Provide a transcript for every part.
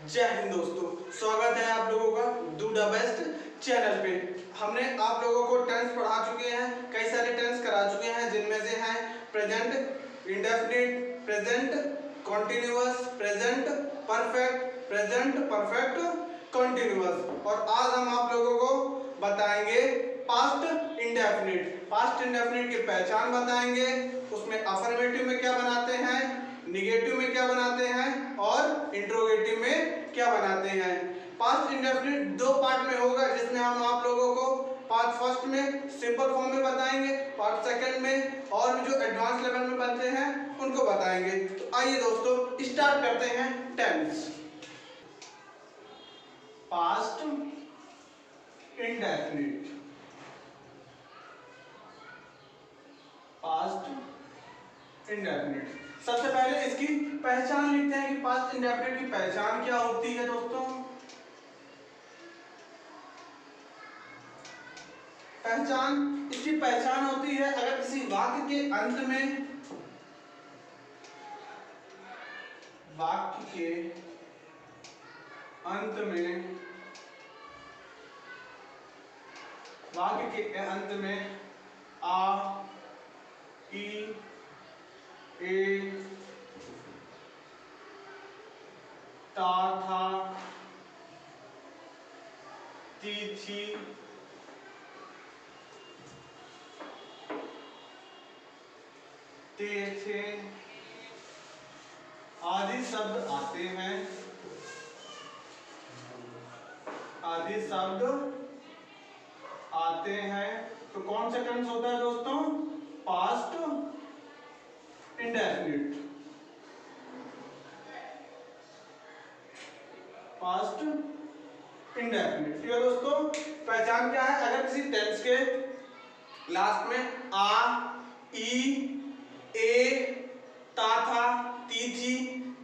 जय हिंद दोस्तों, स्वागत है आप लोगों का डू द बेस्ट चैनल पे। हमने आप लोगों को टेंस पढ़ा चुके हैं, कई सारे टेंस करा चुके हैं, जिनमें से हैं present indefinite, present continuous, present perfect, present perfect continuous. और आज हम आप लोगों को बताएंगे पास्ट इंडेफिनिट। पास्ट इंडेफिनिट की पहचान बताएंगे, उसमें अफर्मेटिव में क्या बनाते हैं, निगेटिव में क्या बनाते हैं और इंट्रोगेटिव में क्या बनाते हैं। पास्ट इंडेफिनिट दो पार्ट में होगा, जिसमें हम आप लोगों को पार्ट फर्स्ट में सिंपल फॉर्म में बताएंगे, पार्ट सेकंड में और भी जो एडवांस लेवल में बनते हैं उनको बताएंगे। तो आइए दोस्तों स्टार्ट करते हैं tense. Past indefinite, past indefinite. सबसे पहले इसकी पहचान लिखते हैं कि पास्ट इंडेफिनिट की पहचान क्या होती है दोस्तों। पहचान, इसकी पहचान होती है अगर किसी वाक्य के अंत में, वाक्य के अंत में, वाक्य के अंत में आ, ई, ए, ता, था, ती, थी, ते, थे आदि शब्द आते हैं, आदि शब्द आते हैं तो कौन सा टेंस होता है दोस्तों? Past indefinite. Past indefinite. ठीक है दोस्तों, पहचान क्या है? अगर किसी टेंस के लास्ट में आ, ई, ए, ता, था, ती, थी,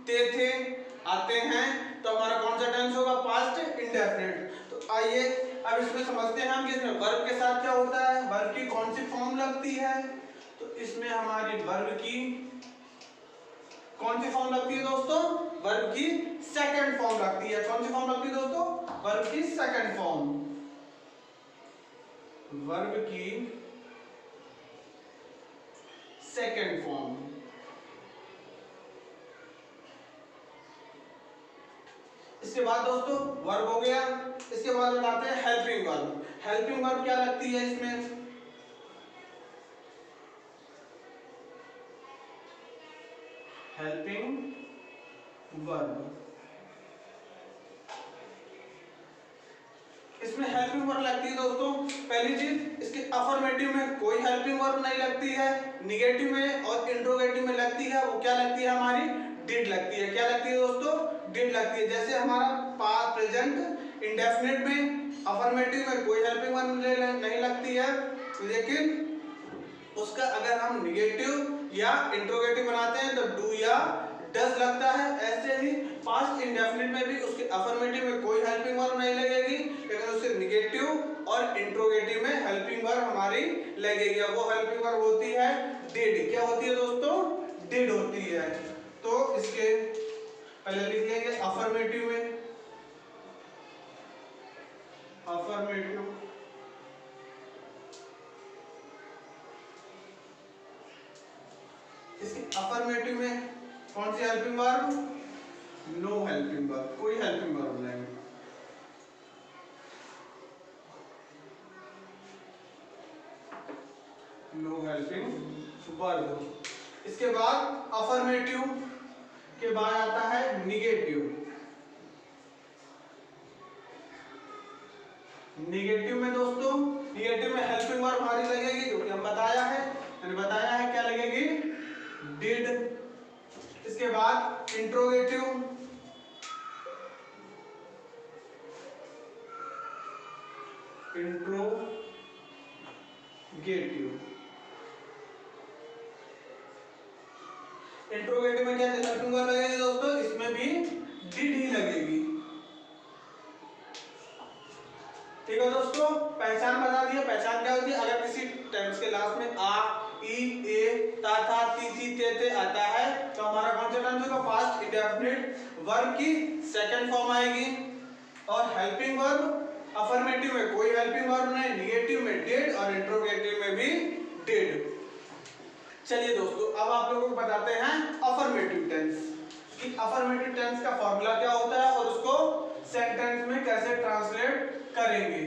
ते, थे आते हैं तो हमारा कौन सा टेंस होगा? Past indefinite. तो आइए अब इसमें समझते हैं हम कि इसमें वर्ब के साथ क्या होता है, वर्ब की कौन सी फॉर्म लगती है। तो इसमें हमारी वर्ब की कौन सी फॉर्म लगती है दोस्तों? वर्ब की सेकंड फॉर्म लगती है। कौन सी फॉर्म लगती है दोस्तों? वर्ब की सेकंड फॉर्म। वर्ब की सेकंड फॉर्म। इसके बाद दोस्तों वर्ब हो गया, इसके बाद बताते हैं हेल्पिंग वर्ब। हेल्पिंग वर्ब क्या लगती है इसमें? Helping verb. इसमें हेल्पिंग वर्ब लगती है दोस्तों, पहली चीज इसके अफर्मेटिव में कोई हेल्पिंग वर्ब नहीं लगती है, निगेटिव में और इंट्रोगेटिव में लगती है। वो क्या लगती है? हमारी डिड लगती है। क्या लगती है दोस्तों? डिड लगती है। जैसे हमारा पास्ट प्रेजेंट इंडेफिनिट में अफर्मेटिव में कोई हेल्पिंग वर्ब नहीं लगती है, लेकिन उसका अगर हम निगेटिव या इंट्रोगेटिव बनाते हैं तो डू या डज लगता है। ऐसे ही पास्ट इंडेफिनिट में भी उसके अफर्मेटिव में कोई हेल्पिंग वर्ब नहीं लगेगी, लेकिन उसके निगेटिव और इंट्रोगेटिव में हेल्पिंग वर्ब हमारी लगेगी। वो हेल्पिंग वर्ब होती है डिड। क्या होती है दोस्तों? डिड होती है। तो इसके पहले लिख लेंगे अफर्मेटिव में, अफर्मेटिव, इसके अफर्मेटिव में कौन सी helping verb? No helping verb, कोई हेल्पिंग वर्ब नहीं। No helping verb. इसके बाद अफर्मेटिव के बाद आता है निगेटिव। निगेटिव में दोस्तों, निगेटिव में हेल्पिंग वर्ब हमारी लगेगी, जो कि हम बताया है, मैंने बताया है क्या लगेगी? डिड। इसके बाद इंट्रोगेटिव, इंट्रोगेटिव। इंट्रोगेटिव में क्या हेल्पिंग वर्ब लगेगी दोस्तों? इसमें भी डिड ही लगेगी। ठीक है दोस्तों, पहचान बता दिया। पहचान क्या होती है? अगर किसी टेंस के लास्ट में आ, ई ए ता था ती थी ते थे आता है तो हमारा कौन सा टेंस होगा पास्ट इंडेफिनिट वर्ब की सेकंड फॉर्म आएगी। और हेल्पिंग वर्ब अफर्मेटिव में कोई हेल्पिंग वर्ब नहीं, नेगेटिव में डिड और इंट्रोगेटिव में भी डिड। चलिए दोस्तों अब आप लोगों को बताते हैं अफर्मेटिव टेंस कि अफर्मेटिव टेंस का फॉर्मूला क्या होता है और उसको सेंटेंस में कैसे ट्रांसलेट करेंगे।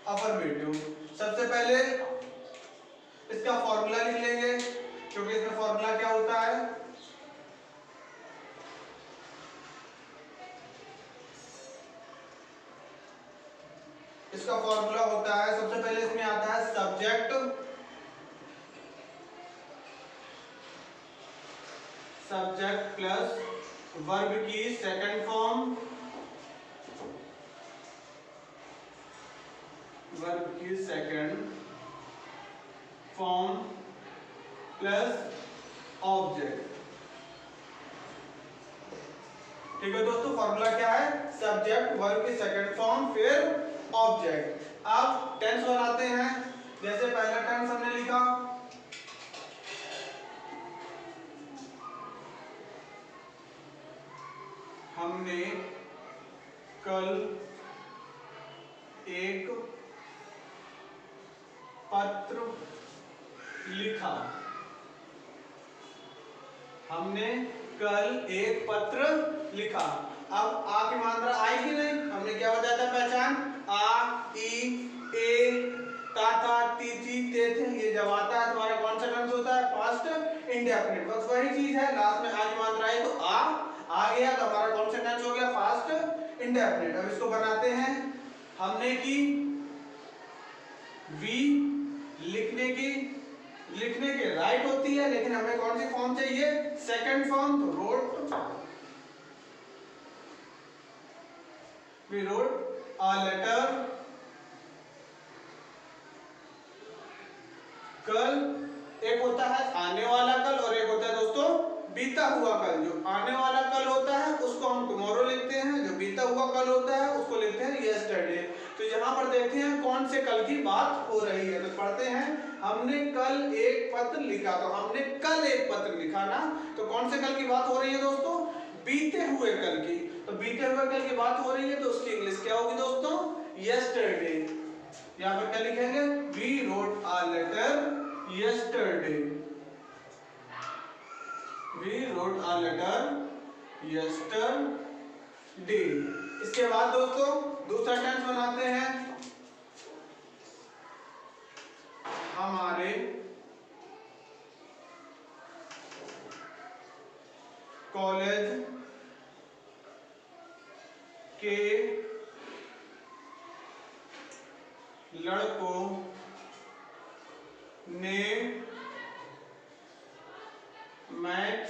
अफर्मेटिव सबसे पहले इसका फॉर्मूला लिख लेंगे क्योंकि इसमें फॉर्मूला क्या होता है, इसका फॉर्मूला होता है सबसे पहले इसमें आता है सब्जेक्ट प्लस वर्ब की सेकंड फॉर्म, प्लस ऑब्जेक्ट। ठीक है दोस्तों, फॉर्मूला क्या है, सब्जेक्ट वर्ब की सेकंड फॉर्म फिर ऑब्जेक्ट। अब टेंस बनाते हैं, जैसे पहला टेंस हमने लिखा हमने कल एक पत्र लिखा, हमने कल एक पत्र लिखा। अब आ की मात्रा आई कि नहीं, हमने क्या बताया था पहचान, आ ई ए ता था ती थी ते थे, ये जब आता है तुम्हारा कौन सा टेंस होता है पास्ट इंडेफिनिट। बस वही चीज है, लास्ट में आ की मात्रा आई तो आ गया तो हमारा कौन सा टेंस हो गया पास्ट इंडेफिनिट। अब इसको बनाते हैं, हमने की वी लिखने के राइट होती है लेकिन हमें कौन सी फॉर्म चाहिए सेकंड फॉर्म, तो वी रोट अ लेटर कल। एक होता है आने वाला कल और एक होता है दोस्तों बीता हुआ कल। जो आने वाला कल होता है उसको हम टुमारो लिखते हैं, जो बीता हुआ कल होता है उसको लिखते हैं यस्टरडे। तो यहाँ पर देखते हैं कौन से कल की बात हो रही है, तो पढ़ते हैं हमने कल एक पत्र लिखा, तो हमने कल एक पत्र लिखा ना, तो कौन से कल की बात हो रही है दोस्तों, बीते हुए कल की। तो बीते हुए कल की बात हो रही है तो उसकी इंग्लिश क्या होगी दोस्तों, यस्टरडे। यहाँ पर क्या लिखेंगे, we wrote a letter yesterday, we wrote a letter yesterday। इसके बाद दोस्तों दूसरा टेंस बनाते हैं, हमारे कॉलेज के लड़कों ने मैच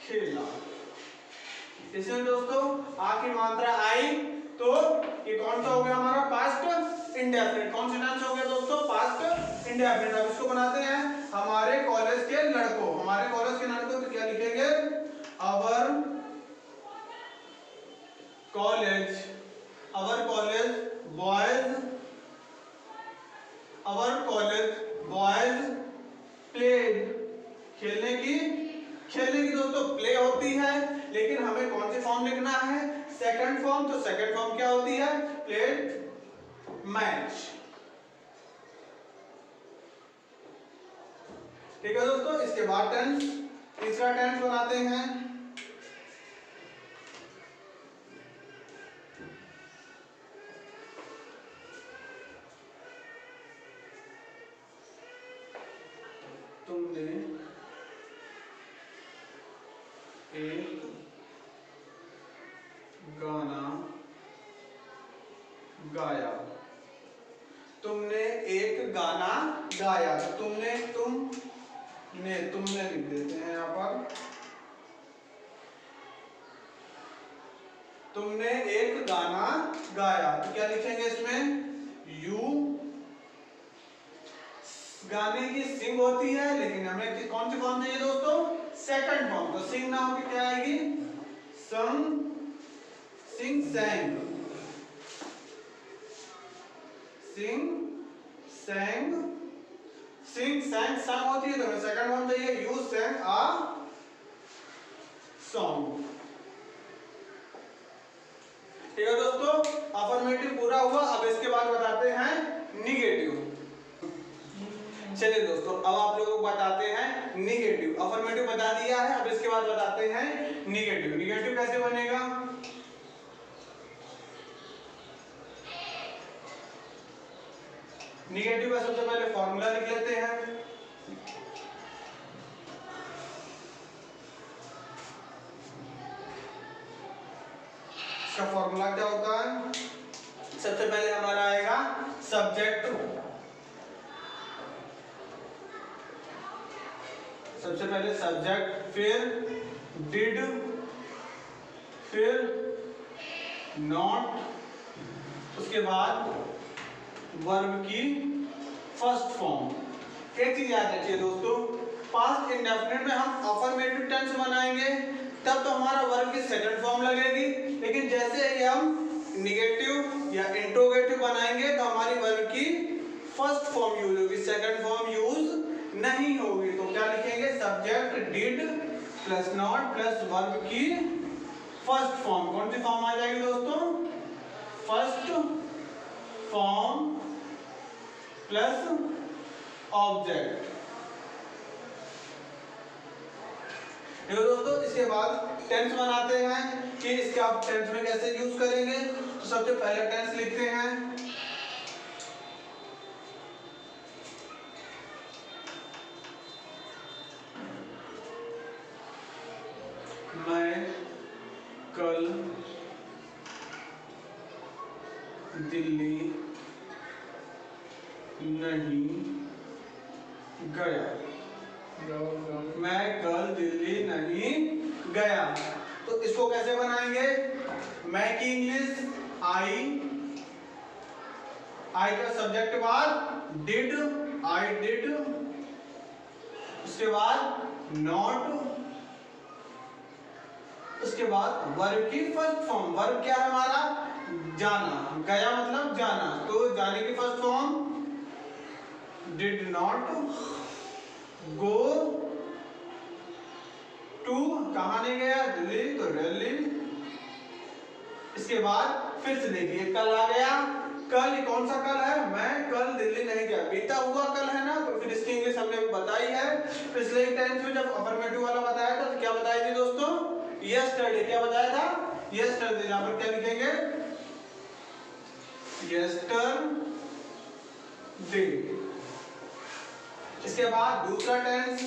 खेला। इसमें दोस्तों आ की मात्रा आई तो ये कौन सा हो गया हमारा पास्ट इंडेफिनिट। कौन सा टेंस हो गया दोस्तों पास्ट इंडेफिनिट। अब इसको बनाते हैं हमारे कॉलेज के लड़कों, हमारे कॉलेज के लड़कों तो क्या लिखेंगे, आवर कॉलेज बॉयज प्लेड। खेलने की दोस्तों प्ले होती है लेकिन हमें कौन सी फॉर्म लिखना है सेकंड फॉर्म, तो सेकंड फॉर्म क्या होती है प्लेड मैच। ठीक है दोस्तों, इसके बाद टेंस तीसरा टेंस बनाते हैं, तुमने एक गाना गाया, तुमने एक गाना गाया। तो तुमने लिख देते हैं यहाँ पर, तुमने एक गाना गाया तो क्या लिखेंगे इसमें, यू। गाने की सिंग होती है लेकिन हमें कौन सी फॉर्म चाहिए दोस्तों सेकंड फॉर्म। तो सिंग ना होगी क्या आएगी? संग, सिंग, सैंग, सिंग, सैंग, सिंग, सैंग, सॉन्ग होती है तो सेकंड फॉर्म चाहिए, यू सैंग अ सॉन्ग। ठीक है दोस्तों, अफर्मेटिव पूरा हुआ। अब इसके बाद बताते हैं निगेटिव। चलिए दोस्तों, अब आप लोगों को बताते हैं निगेटिव। अफर्मेटिव बता दिया है, अब इसके बाद बताते हैं निगेटिव। निगेटिव कैसे बनेगा? निगेटिव का सबसे पहले फॉर्मूला लिख लेते हैं। इसका फॉर्मूला क्या होता है? सबसे पहले हमारा आएगा सब्जेक्ट, सबसे पहले सब्जेक्ट, फिर डिड, फिर नॉट, उसके बाद वर्ब की फर्स्ट फॉर्म। एक चीज याद रखिए दोस्तों, पास्ट इंडेफिनिट में हम अफर्मेटिव टेंस बनाएंगे तब तो हमारा वर्ब की सेकंड फॉर्म लगेगी, लेकिन जैसे ही हम निगेटिव या इंट्रोगेटिव बनाएंगे तो हमारी वर्ब की फर्स्ट फॉर्म यूज होगी, सेकंड फॉर्म यूज नहीं होगी। तो क्या लिखेंगे? Subject did plus not plus verb की फर्स्ट फॉर्म। कौन सी फॉर्म आ जाएगी दोस्तों? First form plus object. देखो दोस्तों, इसके बाद टेंस बनाते हैं कि इसके आप टेंस में कैसे यूज करेंगे। तो सबसे पहले टेंस लिखते हैं, मैं कल दिल्ली नहीं गया। मैं कल दिल्ली नहीं गया। तो इसको कैसे बनाएंगे? मैं की इंग्लिश आई, आई का सब्जेक्ट के बाद डिड, आई डिड, उसके बाद नॉट, उसके बाद वर्ब की फर्स्ट फॉर्म। वर्ब क्या है हमारा? जाना, गया मतलब जाना, तो जाने की first form did not go to, कहां नहीं गया? दिल्ली, तो दिल्ली। इसके बाद फिर से देखिए, कल आ गया। कल कौन सा कल है? मैं कल दिल्ली नहीं गया, बीता हुआ कल है ना, तो फिर इसकी इंग्लिश हमने बताई है। पिछले टेंस में जब अफर्मेटिव वाला बताया था तो क्या बताया थी दोस्तों? यस्टरडे। क्या बताया था? यस्टरडे। यहां पर क्या लिखेंगे? यस्टरडे। इसके बाद दूसरा टेंस,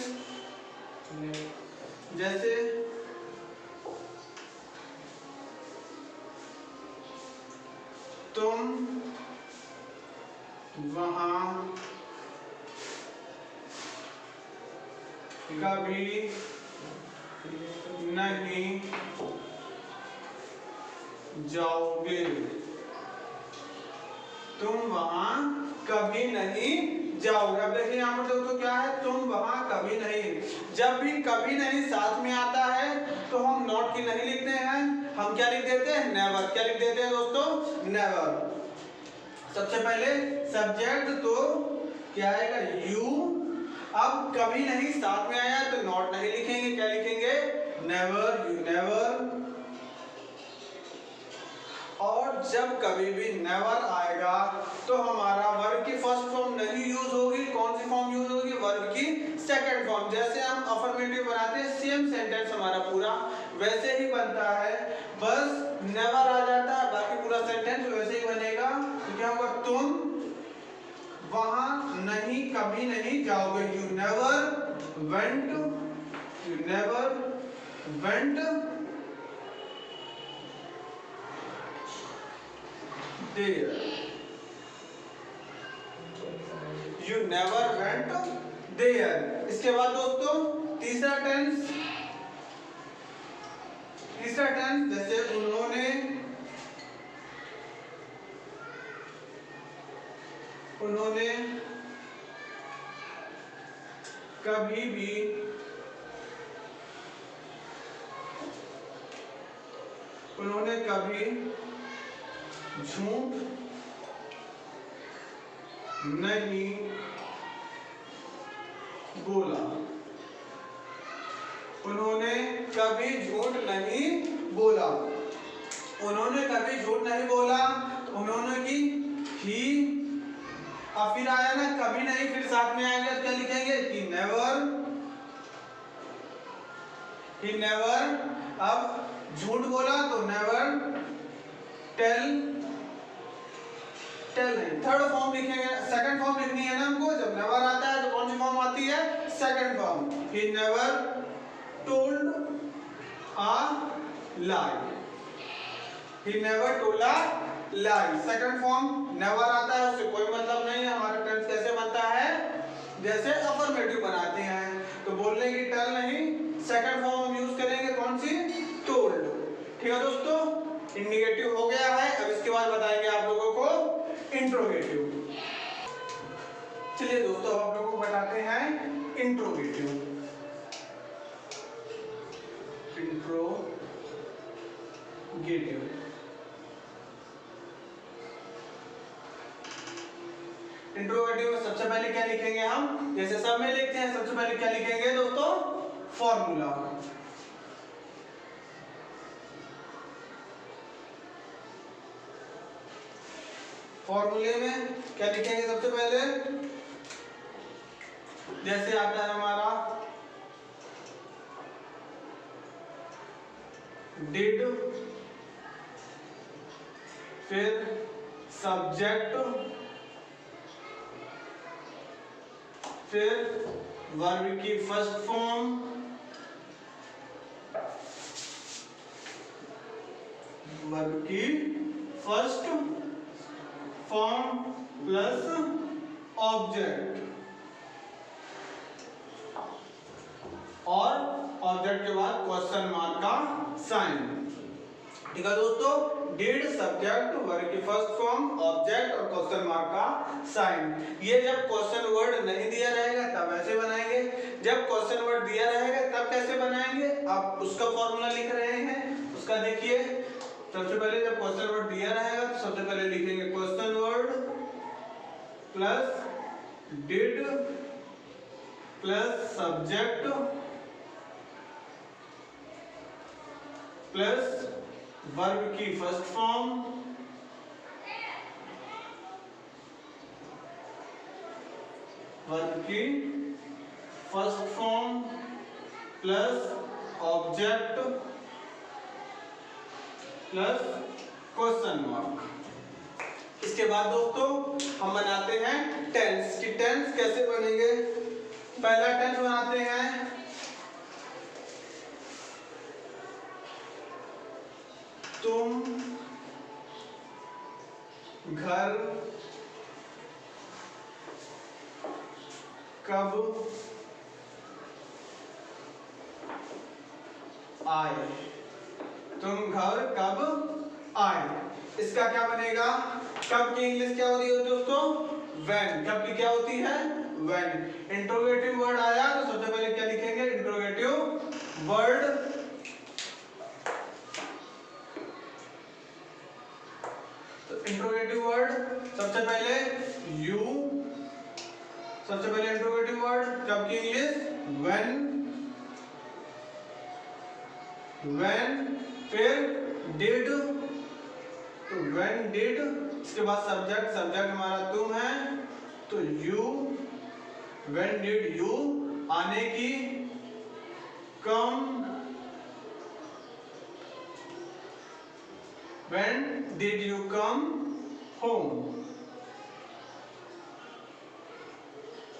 जैसे तुम वहां कभी नहीं जाओगे। तुम वहां कभी नहीं जाओगे। अब देखिए यहाँ पर दोस्तों क्या है? तुम वहां कभी नहीं। जब भी कभी नहीं साथ में आता है तो हम नॉट की नहीं लिखते हैं, हम क्या लिख देते हैं? नेवर। क्या लिख देते हैं दोस्तों? नेवर। सबसे पहले सब्जेक्ट तो क्या आएगा? यू। अब कभी नहीं साथ में आया तो नॉट नहीं लिखेंगे, क्या लिखेंगे? Never, you never. और जब कभी भी नेवर आएगा तो हमारा वर्ब की फर्स्ट फॉर्म नहीं यूज होगी। कौन सी फॉर्म यूज होगी? वर्ब की सेकंड फॉर्म। जैसे हम अफर्मेटिव बनाते हैं, सेम सेंटेंस हमारा पूरा वैसे ही बनता है, बस नेवर आ जाता है, बाकी पूरा सेंटेंस वैसे ही बनेगा। तो क्या होगा? तुम वहां नहीं कभी नहीं जाओगे। You never went, you never went there, you never went there. इसके बाद दोस्तों तीसरा टेंस, जैसे उन्होंने कभी भी उन्होंने कभी झूठ नहीं बोला। उन्होंने कभी झूठ नहीं बोला। उन्होंने कभी झूठ नहीं बोला। तो उन्होंने की ही, अब फिर आया ना कभी नहीं, फिर साथ में आएगा तो क्या लिखेंगे कि नेवर। ही नेवर, अब झूठ बोला तो नेवर टेल, टेल नहीं, थर्ड फॉर्म लिखेंगे, सेकंड फॉर्म लिखनी है ना हमको। जब नेवर आता है तो कौन सी फॉर्म आती है, second form. He never told a lie. He never told a lie, second form never आता है, उससे कोई मतलब नहीं है। हमारा टेंस कैसे बनता है, जैसे अफर्मेटिव बनाते हैं तो बोलने की टेल नहीं, सेकंड फॉर्म हम यूज करेंगे कौन सी, टोल्ड। ठीक है दोस्तों, इंडिकेटिव हो गया है। अब इसके बाद बताएंगे आप लोगों को इंट्रोगेटिव। चलिए दोस्तों, अब आप लोगों को बताते हैं इंट्रोगेटिव। इंट्रोगेटिव इंट्रोगेटिव में सबसे पहले क्या लिखेंगे हम, जैसे सब में लिखते हैं, सबसे पहले क्या लिखेंगे दोस्तों, फॉर्मूला। फॉर्मूले में क्या लिखेंगे सबसे पहले, जैसे आता है हमारा डिड, फिर सब्जेक्ट, फिर वर्ब की फर्स्ट फॉर्म, वर्ब की फर्स्ट फॉर्म प्लस ऑब्जेक्ट, और ऑब्जेक्ट के बाद क्वेश्चन मार्क का साइन। ठीक है दोस्तों, डिड, सब्जेक्ट, वर्ब की फर्स्ट फॉर्म, ऑब्जेक्ट और क्वेश्चन मार्क का साइन। ये जब क्वेश्चन वर्ड नहीं दिया रहेगा तब ऐसे बनाएंगे, जब क्वेश्चन वर्ड दिया रहेगा तब कैसे बनाएंगे, आप उसका फॉर्मूला लिख रहे हैं, उसका देखिए। सबसे पहले जब क्वेश्चन वर्ड दिया रहेगा तो सबसे पहले लिखेंगे question word plus did plus subject plus verb की फर्स्ट फॉर्म वर्ब की first form plus object plus question mark. इसके बाद दोस्तों हम बनाते हैं टेंस। कि टेंस कैसे बनेंगे, पहला टेंस बनाते हैं तुम घर कब आए, तुम घर कब आए। इसका क्या बनेगा, कब की इंग्लिश क्या होती है दोस्तों, व्हेन। कब की क्या होती है, व्हेन। इंट्रोगेटिव वर्ड आया तो सबसे पहले क्या लिखेंगे, इंट्रोगेटिव वर्ड इंट्रोगेटिव वर्ड सबसे पहले यू, सबसे पहले इंट्रोगेटिव वर्ड कब की इंग्लिश, व्हेन, व्हेन, फिर डिड, तो व्हेन डिड। इसके बाद सब्जेक्ट, सब्जेक्ट हमारा तुम है तो यू, व्हेन डिड यू, आने की कम, When did you come home?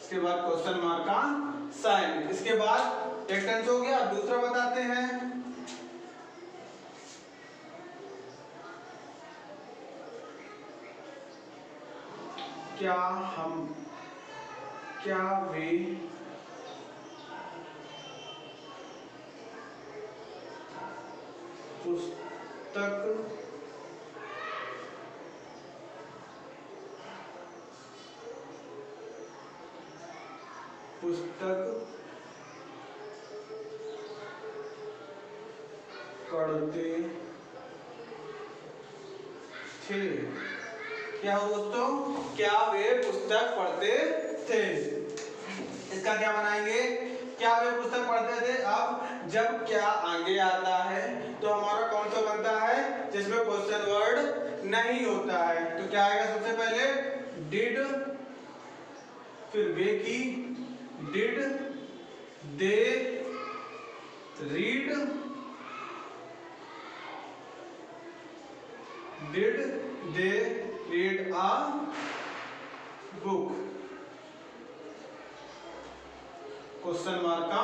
इसके बाद क्वेश्चन मार्क का साइन। इसके बाद एक टेंस हो गया, दूसरा बताते हैं। क्या वे पुस्तक पढ़ते थे। क्या हो दोस्तों, क्या वे पुस्तक पढ़ते थे। इसका क्या बनाएंगे, क्या वे पुस्तक पढ़ते थे। अब जब क्या आगे आता है तो हमारा कौन सा बनता है, जिसमें क्वेश्चन वर्ड नहीं होता है। तो क्या आएगा सबसे पहले, डिड, फिर वे की, did they read, did they read a book, question mark का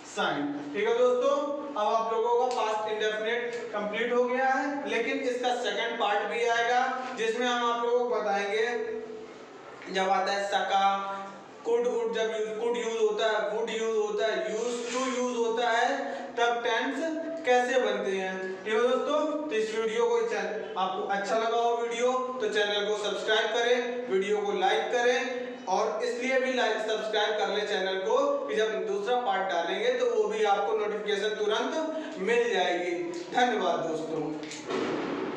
साइन। ठीक है दोस्तों, अब आप लोगों का पास्ट इंडेफिनिट कंप्लीट हो गया है, लेकिन इसका सेकंड पार्ट भी आएगा जिसमें हम आप लोगों को बताएंगे, जब आता है सका, कुड वुड, जब कुड यूज होता है, वुड यूज होता है, यूज टू यूज होता है, तब टेंस कैसे बनते हैं। ठीक है दोस्तों, तो इस वीडियो को आपको अच्छा लगा हो वीडियो तो चैनल को सब्सक्राइब करें, वीडियो को लाइक करें, और इसलिए भी लाइक सब्सक्राइब कर ले चैनल को कि जब दूसरा पार्ट डालेंगे तो वो भी आपको नोटिफिकेशन तुरंत मिल जाएगी। धन्यवाद दोस्तों।